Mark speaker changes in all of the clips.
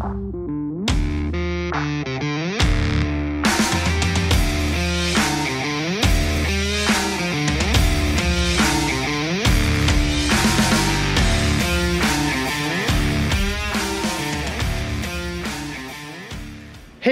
Speaker 1: Hey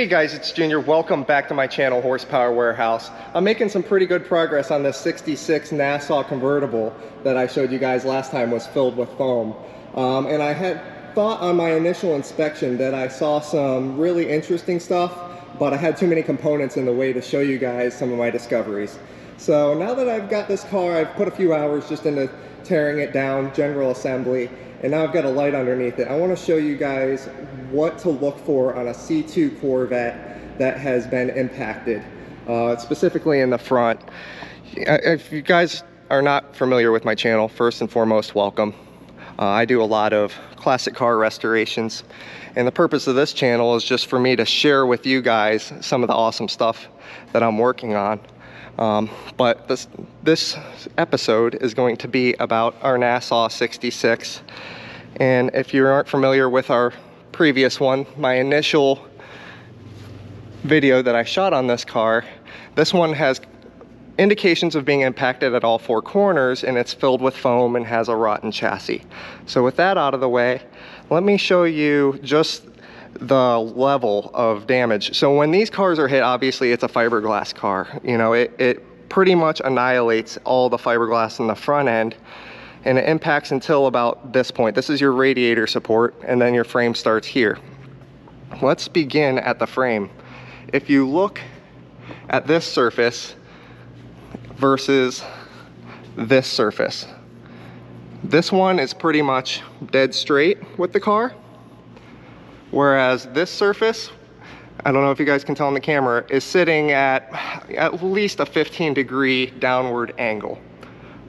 Speaker 1: guys, it's Junior. Welcome back to my channel, Horsepower Warehouse. I'm making some pretty good progress on this 66 Nassau convertible that I showed you guys last time was filled with foam. And I had thought on my initial inspection that I saw some really interesting stuff, but I had too many components in the way to show you guys some of my discoveries. So now that I've got this car, I've put a few hours just into tearing it down, general assembly, and now I've got a light underneath it. I want to show you guys what to look for on a C2 Corvette that has been impacted, specifically in the front. If you guys are not familiar with my channel, first and foremost, welcome. I do a lot of classic car restorations, and the purpose of this channel is just for me to share with you guys some of the awesome stuff that I'm working on. But this episode is going to be about our Nassau 66. And if you aren't familiar with our previous one, my initial video that I shot on this car, this one has indications of being impacted at all four corners, and it's filled with foam and has a rotten chassis. So with that out of the way, let me show you just the level of damage. So when these cars are hit, obviously it's a fiberglass car. You know, it pretty much annihilates all the fiberglass in the front end, and it impacts until about this point. This is your radiator support, and then your frame starts here. Let's begin at the frame. If you look at this surface versus this surface, this one is pretty much dead straight with the car, whereas this surface, I don't know if you guys can tell on the camera, is sitting at least a 15-degree downward angle.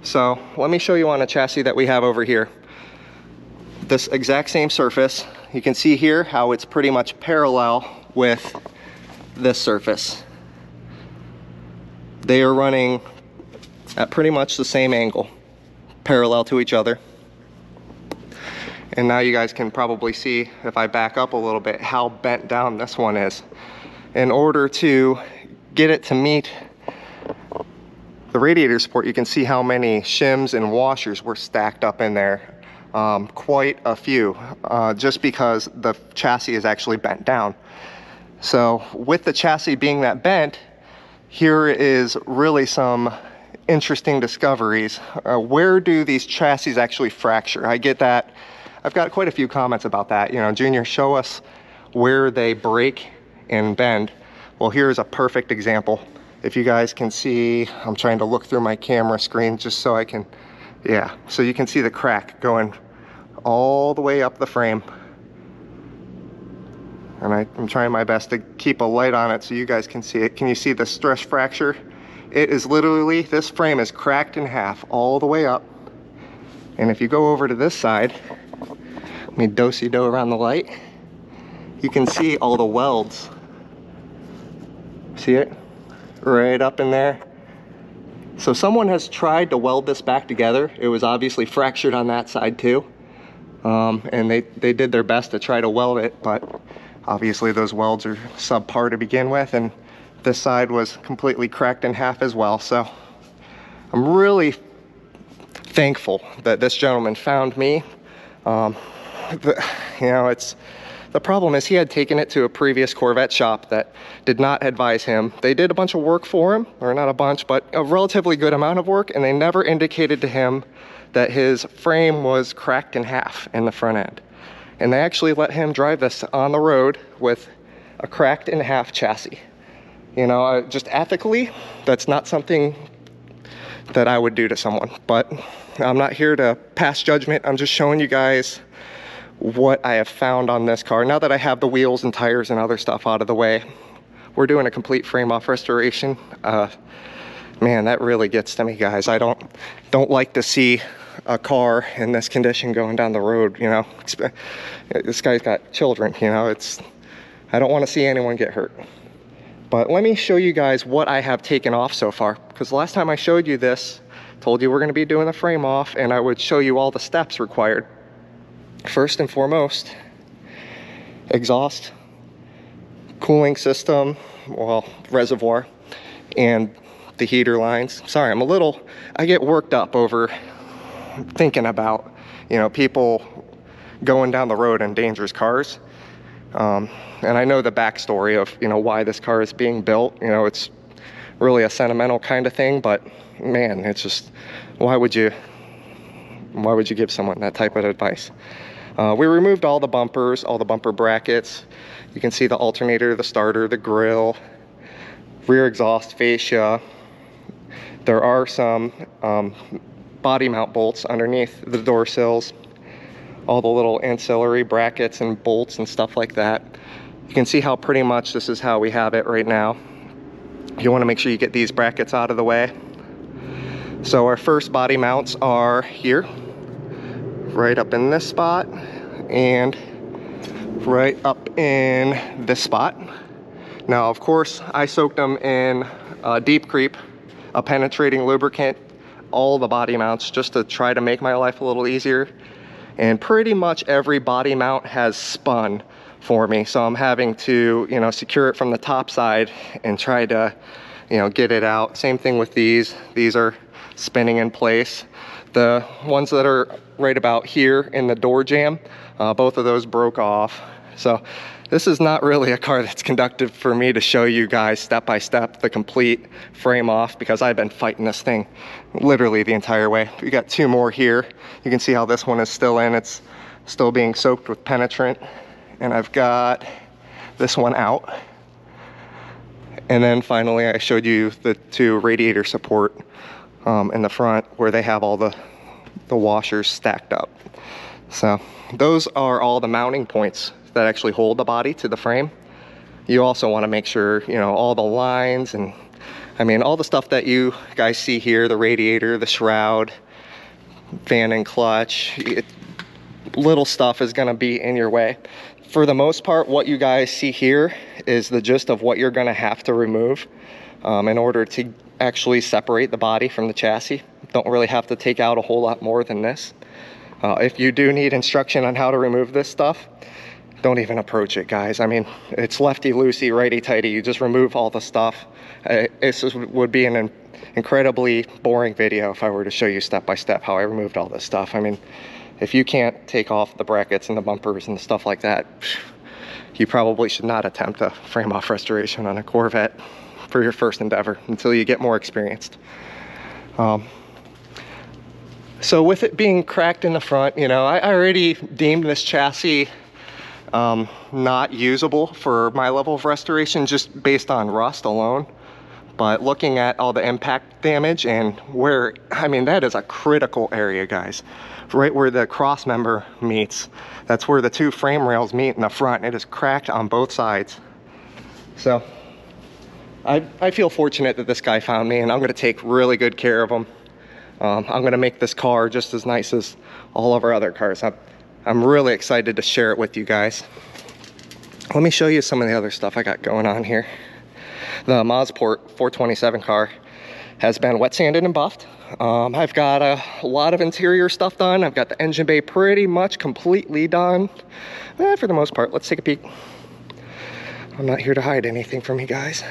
Speaker 1: So let me show you on a chassis that we have over here. This exact same surface, you can see here how it's pretty much parallel with this surface. They are running at pretty much the same angle, parallel to each other. And now you guys can probably see, if I back up a little bit, how bent down this one is. In order to get it to meet the radiator support, you can see how many shims and washers were stacked up in there. Quite a few, just because the chassis is actually bent down. So with the chassis being that bent, here is really some interesting discoveries. Where do these chassis actually fracture? I get that. I've got quite a few comments about that. You know, Junior, show us where they break and bend. Well, here's a perfect example. If you guys can see, I'm trying to look through my camera screen just so I can, yeah. So you can see the crack going all the way up the frame. And I'm trying my best to keep a light on it so you guys can see it. Can you see the stress fracture? It is literally, this frame is cracked in half all the way up. And if you go over to this side, let me do-si-do around the light, you can see all the welds. See it? Right up in there. So someone has tried to weld this back together. It was obviously fractured on that side too. And they did their best to try to weld it, but obviously those welds are subpar to begin with, and this side was completely cracked in half as well. So I'm really thankful that this gentleman found me. You know, the problem is he had taken it to a previous Corvette shop that did not advise him. They did a bunch of work for him, or not a bunch, but a relatively good amount of work, and they never indicated to him that his frame was cracked in half in the front end. And they actually let him drive this on the road with a cracked in half chassis. You know, just ethically, that's not something that I would do to someone, but I'm not here to pass judgment. I'm just showing you guys what I have found on this car. Now that I have the wheels and tires and other stuff out of the way, we're doing a complete frame off restoration. Man, that really gets to me, guys. I don't like to see a car in this condition going down the road, you know. This guy's got children, you know. I don't want to see anyone get hurt. But let me show you guys what I have taken off so far, because the last time I showed you this, told you we're going to be doing the frame off, and I would show you all the steps required. First and foremost, exhaust, cooling system, well, reservoir, and the heater lines. Sorry, I get worked up over thinking about, you know, people going down the road in dangerous cars. And I know the backstory of, you know, why this car is being built. You know, it's really a sentimental kind of thing, but man, it's just, why would you give someone that type of advice? We removed all the bumpers, all the bumper brackets. You can see the alternator, the starter, the grille, rear exhaust fascia. There are some body mount bolts underneath the door sills, all the little ancillary brackets and bolts and stuff like that. You can see how pretty much this is how we have it right now. You want to make sure you get these brackets out of the way. So our first body mounts are here, right up in this spot, and right up in this spot. Now, of course, I soaked them in Deep Creep, a penetrating lubricant, all the body mounts, just to try to make my life a little easier. And pretty much every body mount has spun for me, so I'm having to, you know, secure it from the top side and try to, you know, get it out. Same thing with these are spinning in place. The ones that are right about here in the door jamb, both of those broke off. So this is not really a car that's conducted for me to show you guys step by step the complete frame off, because I've been fighting this thing literally the entire way. We got two more here. You can see how this one is still in. It's still being soaked with penetrant. And I've got this one out. And then finally, I showed you the two radiator support in the front, where they have all the washers stacked up. So those are all the mounting points that actually hold the body to the frame. You also want to make sure, you know, all the lines and, I mean, all the stuff that you guys see here, the radiator, the shroud, fan and clutch, little stuff is going to be in your way. For the most part, what you guys see here is the gist of what you're going to have to remove in order to actually separate the body from the chassis. Don't really have to take out a whole lot more than this. If you do need instruction on how to remove this stuff, don't even approach it, guys. I mean, it's lefty-loosey, righty-tighty. You just remove all the stuff. Would be an incredibly boring video if I were to show you step-by-step how I removed all this stuff. I mean, if you can't take off the brackets and the bumpers and stuff like that, you probably should not attempt a frame-off restoration on a Corvette for your first endeavor until you get more experienced. So with it being cracked in the front, you know, I already deemed this chassis not usable for my level of restoration just based on rust alone. But looking at all the impact damage and where, I mean, that is a critical area, guys. Right where the cross member meets, that's where the two frame rails meet in the front. It is cracked on both sides. So I feel fortunate that this guy found me, and I'm going to take really good care of him. I'm going to make this car just as nice as all of our other cars. I'm really excited to share it with you guys. Let me show you some of the other stuff I got going on here. The Mosport 427 car has been wet sanded and buffed. I've got a lot of interior stuff done. I've got the engine bay pretty much completely done. For the most part, let's take a peek. I'm not here to hide anything from you guys.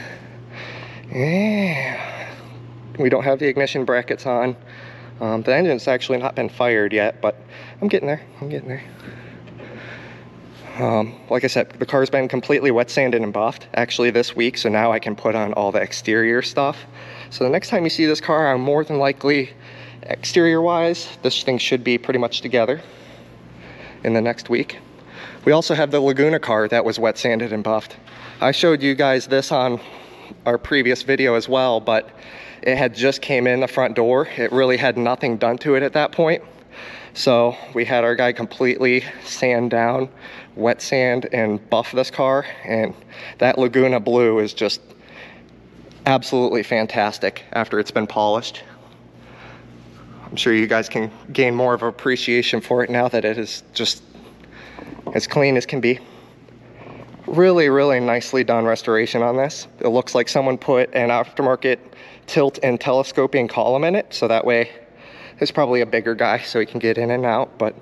Speaker 1: Yeah. We don't have the ignition brackets on. The engine's actually not been fired yet, but I'm getting there. Like I said, the car's been completely wet sanded and buffed actually this week, so now I can put on all the exterior stuff. So the next time you see this car, I'm more than likely, exterior wise, this thing should be pretty much together in the next week. We also have the Laguna car that was wet sanded and buffed. I showed you guys this on our previous video as well, but it had just came in the front door. It really had nothing done to it at that point. So we had our guy completely sand down, wet sand, and buff this car. And that Laguna blue is just absolutely fantastic after it's been polished. I'm sure you guys can gain more of appreciation for it now that it is just as clean as can be. Really, really nicely done restoration on this. It looks like someone put an aftermarket tilt and telescoping column in it, so that way it's probably a bigger guy so he can get in and out, but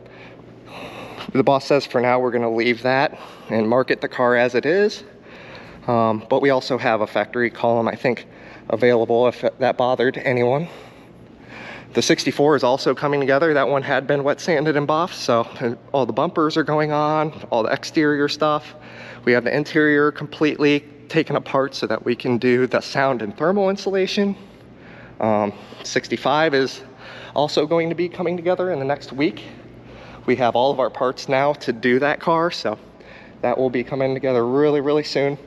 Speaker 1: The boss says for now we're going to leave that and market the car as it is. But we also have a factory column, I think, available if that bothered anyone. The 64 is also coming together. That one had been wet sanded and buffed, so all the bumpers are going on, all the exterior stuff. We have the interior completely taken apart so that we can do the sound and thermal insulation. 65 is also going to be coming together in the next week. We have all of our parts now to do that car, so that will be coming together really, really soon.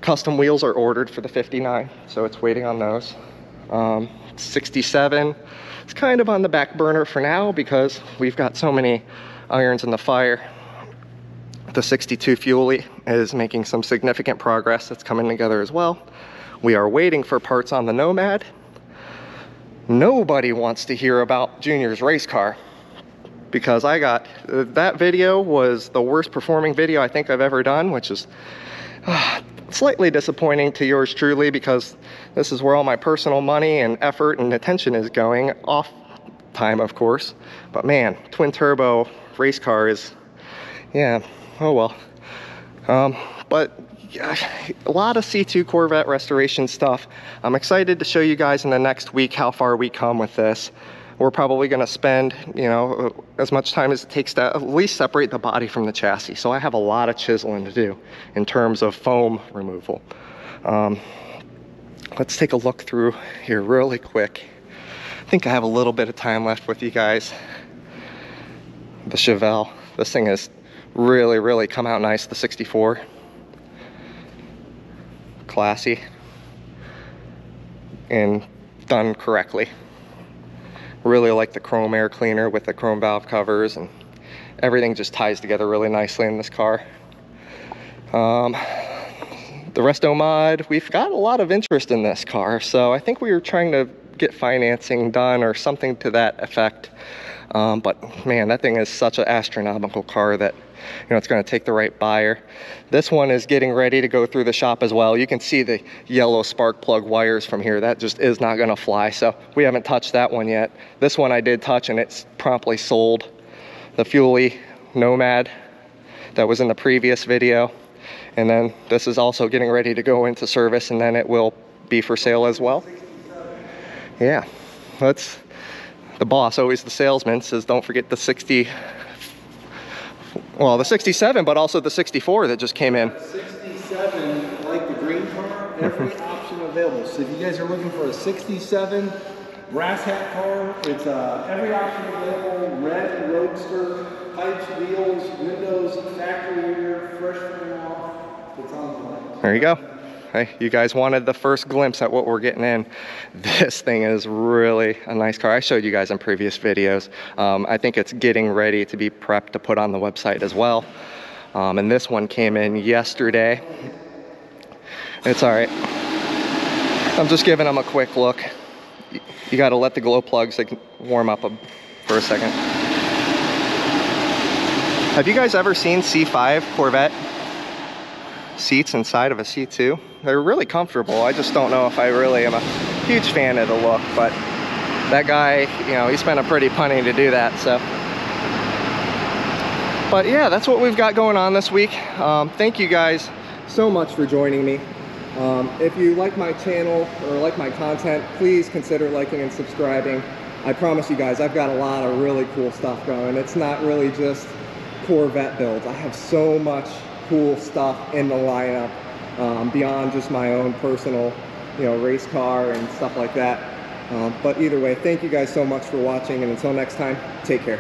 Speaker 1: Custom wheels are ordered for the 59, so it's waiting on those. 67, it's kind of on the back burner for now because we've got so many irons in the fire. The 62 Fuelie is making some significant progress. That's coming together as well. We are waiting for parts on the Nomad. Nobody wants to hear about Junior's race car because that video was the worst performing video I think I've ever done, which is slightly disappointing to yours truly because this is where all my personal money and effort and attention is going, off time of course. But man, twin turbo race car is, yeah, oh well. But yeah, a lot of C2 Corvette restoration stuff. I'm excited to show you guys in the next week how far we come with this. We're probably going to spend, you know, as much time as it takes to at least separate the body from the chassis. So I have a lot of chiseling to do in terms of foam removal. Let's take a look through here really quick. I think I have a little bit of time left with you guys. The Chevelle. This thing has really, really come out nice, the 64. Classy. And done correctly. Really like the chrome air cleaner with the chrome valve covers, and everything just ties together really nicely in this car. The Resto Mod, we've got a lot of interest in this car, so I think we were trying to get financing done or something to that effect. But man, that thing is such an astronomical car that, you know, it's going to take the right buyer. This one is getting ready to go through the shop as well. You can see the yellow spark plug wires from here. That just is not going to fly, so we haven't touched that one yet. This one I did touch and it's promptly sold. The Fuelie Nomad that was in the previous video, and then this is also getting ready to go into service, and then it will be for sale as well. Yeah, that's the boss, always the salesman, says don't forget the 67, but also the 64 that just came in.
Speaker 2: 67, like the green car, every option available. So if you guys are looking for a 67 brass hat car, it's every option available. Red Roadster, pipes, wheels, windows, factory rear, fresh from off. It's on the line.
Speaker 1: There you go. Hey, you guys wanted the first glimpse at what we're getting in. This thing is really a nice car. I showed you guys in previous videos. I think it's getting ready to be prepped to put on the website as well. And this one came in yesterday. It's all right. I'm just giving them a quick look. You got to let the glow plugs warm up for a second. Have you guys ever seen C5 Corvette seats inside of a C2? They're really comfortable. I just don't know if I really am a huge fan of the look, but that guy, you know, he spent a pretty penny to do that, so. But yeah, that's what we've got going on this week. Thank you guys so much for joining me. If you like my channel or like my content, please consider liking and subscribing. I promise you guys, I've got a lot of really cool stuff going. It's not really just Corvette builds. I have so much cool stuff in the lineup beyond just my own personal, you know, race car and stuff like that. But either way, thank you guys so much for watching, and until next time, take care.